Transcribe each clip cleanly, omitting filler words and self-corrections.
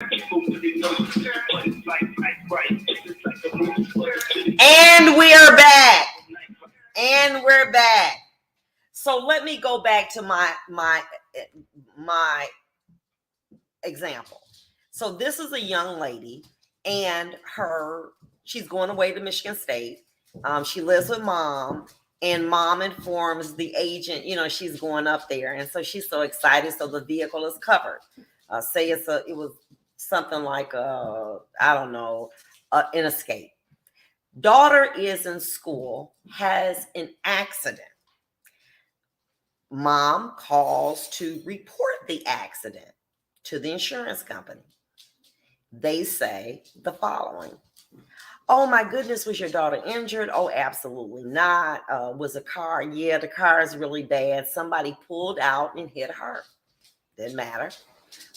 And we are back. And we're back. So let me go back to my example. So this is a young lady, and she's going away to Michigan State. She lives with mom, and mom informs the agent, she's going up there, and so she's so excited. So the vehicle is covered. Say it was something like I don't know, an Escape. Daughter is in school, has an accident. Mom calls to report the accident to the insurance company. They say the following: "Oh my goodness, was your daughter injured?" "Oh, absolutely not." Was a car? "Yeah, the car is really bad. Somebody pulled out and hit her." Didn't matter.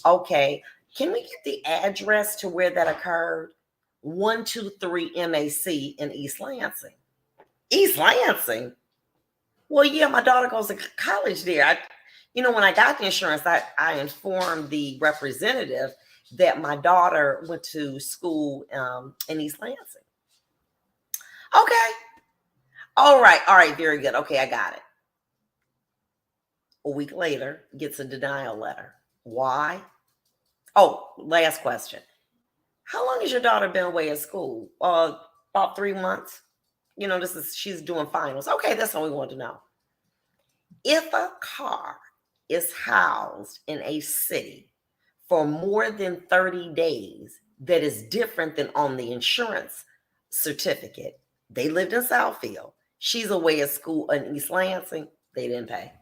"Okay, can we get the address to where that occurred?" 123 MAC in East Lansing. East Lansing? Well, yeah, my daughter goes to college there. When I got the insurance, I informed the representative that my daughter went to school in East Lansing. "Okay. All right, very good. Okay, I got it." A week later, gets a denial letter. Why? Oh, last question. "How long has your daughter been away at school?" About 3 months. She's doing finals. Okay, that's all we want to know. If a car is housed in a city for more than 30 days, that is different than on the insurance certificate. They lived in Southfield. She's away at school in East Lansing. They didn't pay.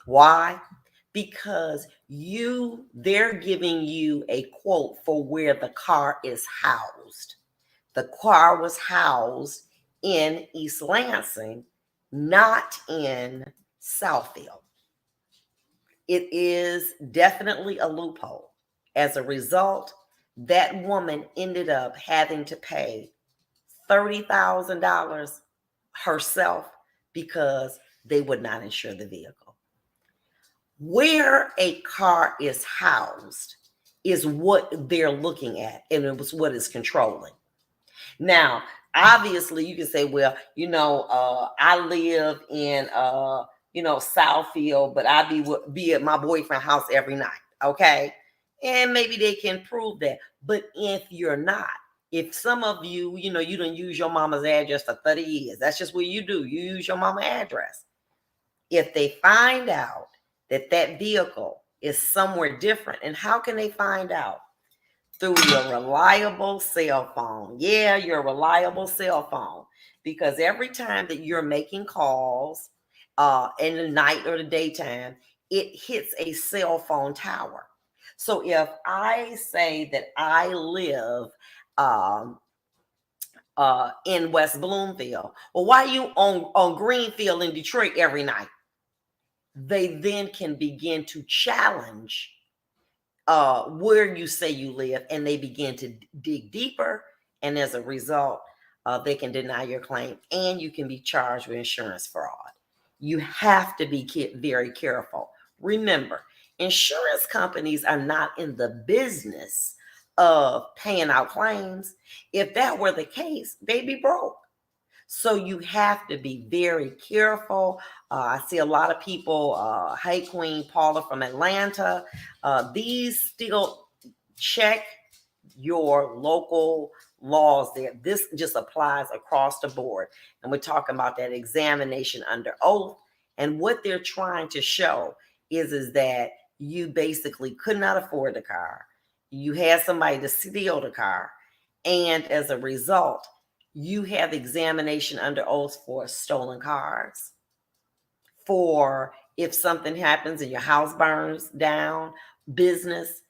Why? Because they're giving you a quote for where the car is housed. The car was housed in East Lansing, not in Southfield. It is definitely a loophole. As a result, that woman ended up having to pay $30,000 herself because they would not insure the vehicle. Where a car is housed is what they're looking at, and it was what is controlling. Now, obviously, you can say, well, I live in Southfield, but I be at my boyfriend's house every night. Okay. And maybe they can prove that. But if you're not, if some of you, you don't use your mama's address for 30 years, that's just what you do. You use your mama's address. If they find out that that vehicle is somewhere different, and how can they find out? Through your reliable cell phone. Yeah, your reliable cell phone. Because every time that you're making calls in the night or the daytime, it hits a cell phone tower. So if I say that I live in West Bloomfield, well, why are you on Greenfield in Detroit every night? They then can begin to challenge where you say you live, and they begin to dig deeper, and as a result, they can deny your claim, and you can be charged with insurance fraud. You have to be very careful. Remember, insurance companies are not in the business of paying out claims. If that were the case, they'd be broke. So you have to be very careful. I see a lot of people, hey, Queen Paula from Atlanta, these still check your local laws there. This just applies across the board. And we're talking about that examination under oath. And what they're trying to show is that you basically could not afford the car. You had somebody to steal the car. And as a result, you have examination under oath for stolen cars, for if something happens and your house burns down, business.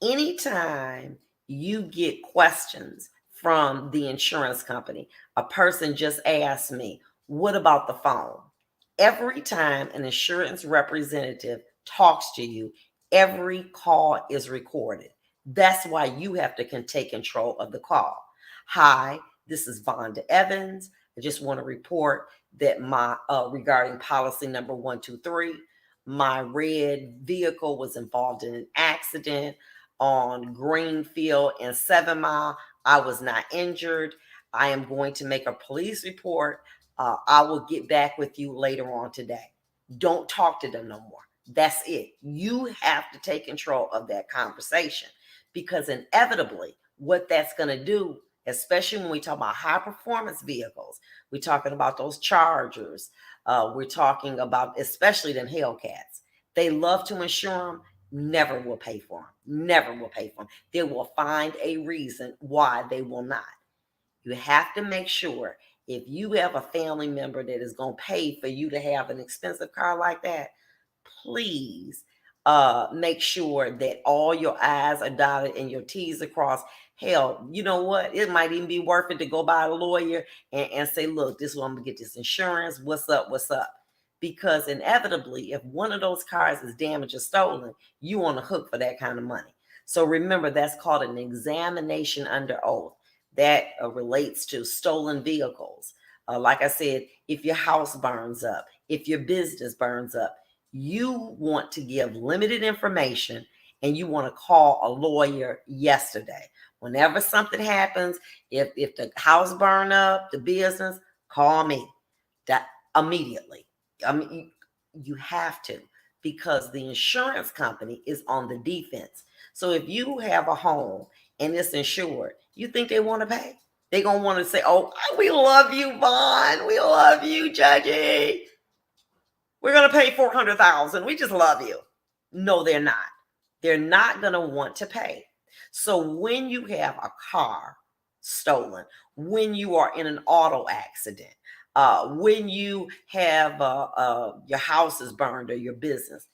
Anytime you get questions from the insurance company, a person just asked me, what about the phone? Every time an insurance representative talks to you, every call is recorded. That's why you have to take control of the call. Hi, this is Vonda Evans. I just want to report that my regarding policy number 123, my red vehicle was involved in an accident. on Greenfield and 7 Mile. I was not injured. I am going to make a police report. I will get back with you later on today. Don't talk to them no more. That's it. You have to take control of that conversation, because inevitably what that's going to do, especially when we talk about high performance vehicles, we're talking about those Chargers. We're talking about especially them Hellcats. They love to insure them. Never will pay for them. Never will pay for them. They will find a reason why they will not. You have to make sure, if you have a family member that is going to pay for you to have an expensive car like that, please make sure that all your I's are dotted and your T's are crossed. Hell, you know what? It might even be worth it to go by a lawyer and say, look, this is what I'm going to get this insurance. What's up? What's up? Because inevitably, if one of those cars is damaged or stolen, you on the hook for that kind of money. So remember, that's called an examination under oath. That relates to stolen vehicles. Like I said, if your house burns up, if your business burns up, you want to give limited information and you want to call a lawyer yesterday. Whenever something happens, if the house burn up, the business, call me that immediately. I mean, you have to, because the insurance company is on the defense. So if you have a home and it's insured, you think they want to pay? They're going to want to say, oh, we love you, Vaughn. We love you, Judgy. We're going to pay $400,000. We just love you. No, they're not. They're not going to want to pay. So when you have a car stolen, when you are in an auto accident, when you have your house is burned or your business,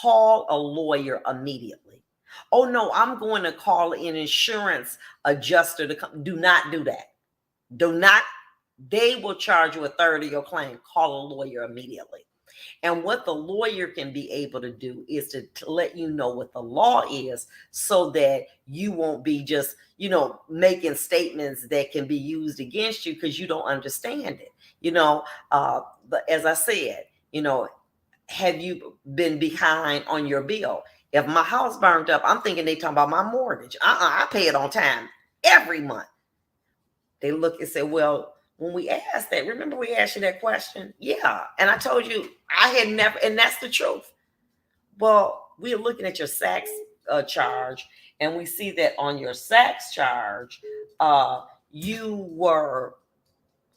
call a lawyer immediately. Oh no, I'm going to call an insurance adjuster to come. Do not do that. Do not. They will charge you a third of your claim. Call a lawyer immediately. And what the lawyer can be able to do is to let you know what the law is, so that you won't be just, making statements that can be used against you because you don't understand it. But as I said, have you been behind on your bill? If my house burned up, I'm thinking they talking about my mortgage. I pay it on time every month. They look and say, well, when we asked that, remember we asked you that question? Yeah. And I told you I had never, and that's the truth. Well, we're looking at your SAX charge, and we see that on your SAX charge, you were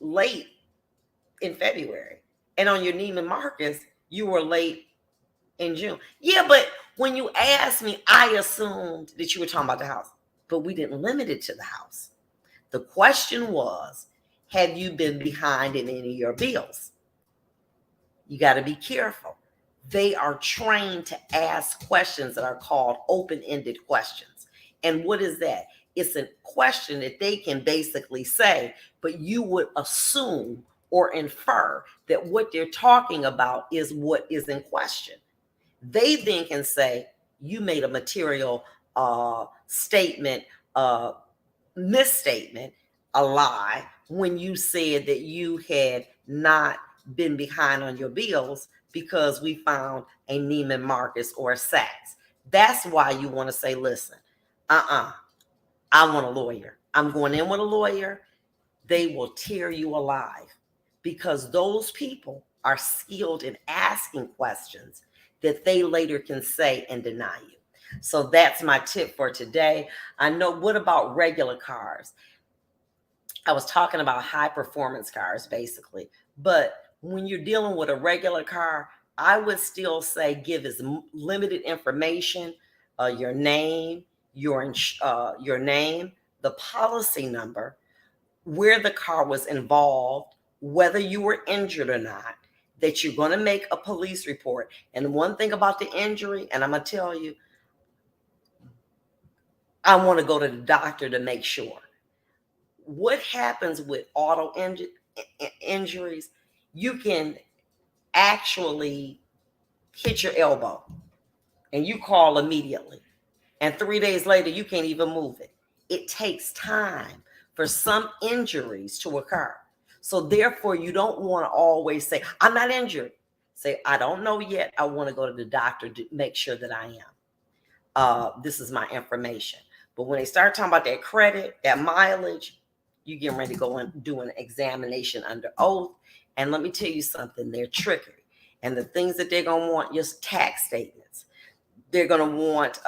late in February. And on your Neiman Marcus, you were late in June. Yeah, but when you asked me, I assumed that you were talking about the house, but we didn't limit it to the house. The question was, have you been behind in any of your bills? You got to be careful. They are trained to ask questions that are called open-ended questions. And what is that? It's a question that they can basically say, but you would assume or infer that what they're talking about is what is in question. They then can say, you made a material statement, misstatement, a lie, when you said that you had not been behind on your bills because we found a Neiman Marcus or a Saks. That's why you want to say, listen, I want a lawyer. I'm going in with a lawyer. They will tear you alive, because those people are skilled in asking questions that they later can say and deny you. So that's my tip for today. I know, what about regular cars? I was talking about high performance cars basically, but when you're dealing with a regular car, I would still say give as limited information, your name, your name, the policy number, where the car was involved, whether you were injured or not, that you're going to make a police report. And one thing about the injury, and I'm going to tell you, I want to go to the doctor to make sure. What happens with auto injuries, you can actually hit your elbow and you call immediately. And 3 days later, you can't even move it. It takes time for some injuries to occur. So therefore, you don't want to always say, I'm not injured. Say, I don't know yet. I want to go to the doctor to make sure that I am. this is my information. But when they start talking about that credit, that mileage, you getting ready to go and do an examination under oath. And let me tell you something, they're tricky. And the things that they're going to want, your tax statements. They're going to want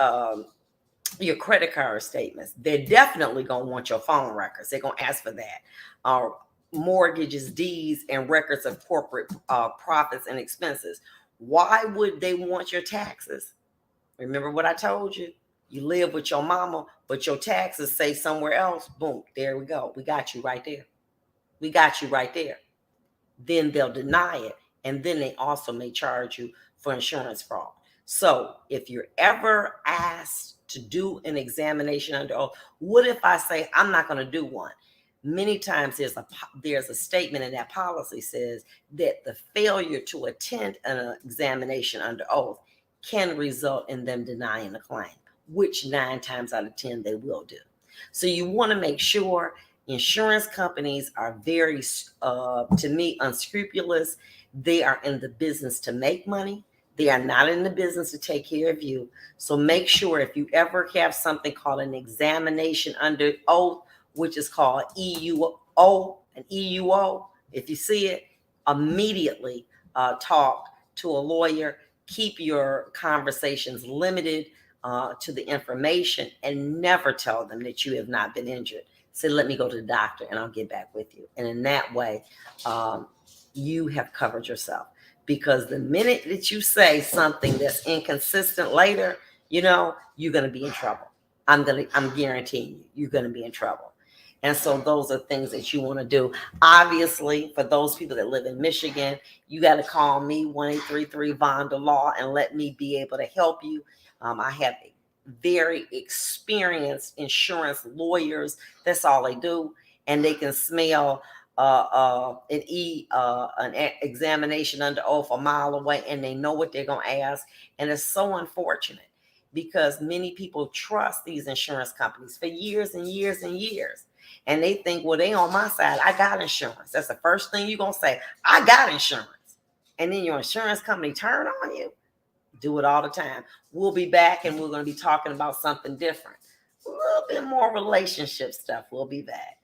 your credit card statements. They're definitely going to want your phone records. They're going to ask for that. Mortgages, deeds, and records of corporate profits and expenses. Why would they want your taxes? Remember what I told you? You live with your mama, but your taxes say somewhere else. Boom, there we go. We got you right there. We got you right there. Then they'll deny it. And then they also may charge you for insurance fraud. So if you're ever asked to do an examination under oath, what if I say I'm not going to do one? Many times there's a statement in that policy says that the failure to attend an examination under oath can result in them denying the claim, which 9 times out of 10 they will do. So you want to make sure. Insurance companies are very, to me, unscrupulous. They are in the business to make money. They are not in the business to take care of you. So make sure if you ever have something called an examination under oath, which is called an EUO, if you see it, immediately talk to a lawyer. Keep your conversations limited to the information and never tell them that you have not been injured. Say, let me go to the doctor and I'll get back with you. And in that way, you have covered yourself. Because the minute that you say something that's inconsistent later, you're going to be in trouble. I'm guaranteeing you, you're going to be in trouble. And so those are things that you want to do. Obviously, for those people that live in Michigan, you got to call me, 1-833-VONDA Law, and let me be able to help you. I have very experienced insurance lawyers. That's all they do. And they can smell an examination under oath a mile away, and they know what they're going to ask. And it's so unfortunate because many people trust these insurance companies for years and years and years. And they think, well, they on my side. I got insurance. That's the first thing you're going to say. I got insurance. And then your insurance company turn on you. Do it all the time. We'll be back and we're going to be talking about something different. A little bit more relationship stuff. We'll be back.